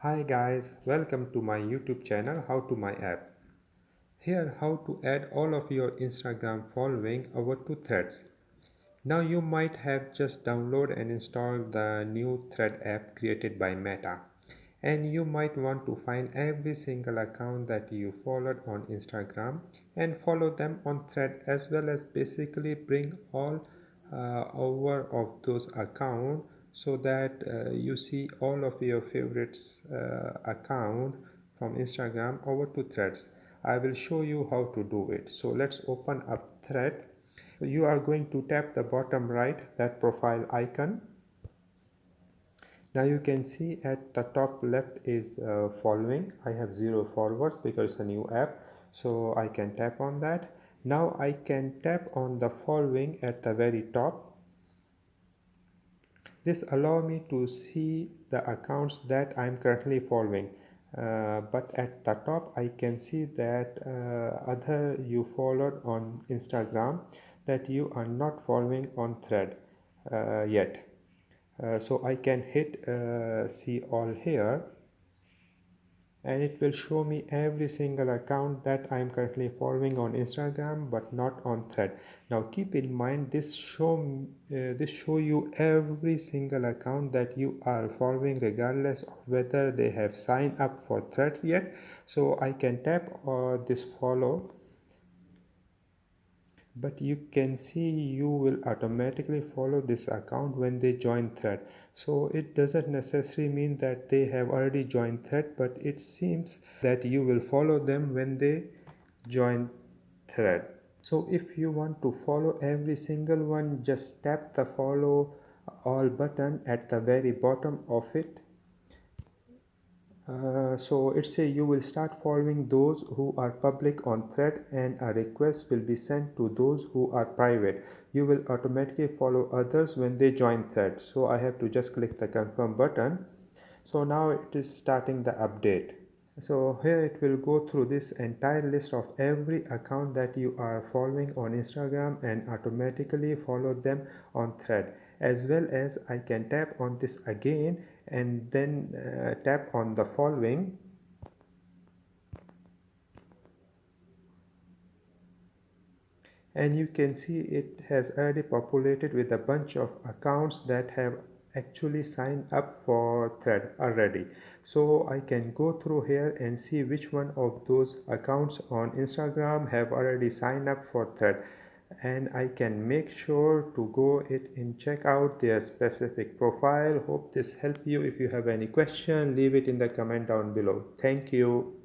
Hi guys, welcome to my YouTube channel How to MyApps. Here how to add all of your Instagram following over to threads. Now you might have just downloaded and installed the new thread app created by Meta, and you might want to find every single account that you followed on Instagram and follow them on thread, as well as basically bring all over of those accounts so that you see all of your favorites account from Instagram over to threads. I will show you how to do it. So let's open up thread. You are going to tap the bottom right, that profile icon. Now you can see at the top left is following. I have 0 followers because it's a new app, so I can tap on that. Now I can tap on the following at the very top. This allows me to see the accounts that I'm currently following. But at the top I can see that other you followed on Instagram that you are not following on thread yet. So I can hit see all here, and it will show me every single account that I am currently following on Instagram but not on thread. Now keep in mind this show you every single account that you are following regardless of whether they have signed up for thread yet. So I can tap this follow, but you can see you will automatically follow this account when they join thread. So it doesn't necessarily mean that they have already joined thread, but it seems that you will follow them when they join thread. So if you want to follow every single one, just tap the follow all button at the very bottom of it. So it says you will start following those who are public on thread, and a request will be sent to those who are private. You will automatically follow others when they join thread. So I have to just click the confirm button. So now it is starting the update. So here it will go through this entire list of every account that you are following on Instagram and automatically follow them on thread, as well as I can tap on this again and then tap on the following, and you can see it has already populated with a bunch of accounts that have actually signed up for thread already. So I can go through here and see which one of those accounts on Instagram have already signed up for thread, and I can make sure to go it and check out their specific profile. Hope this helped you. If you have any question, leave it in the comment down below. Thank you.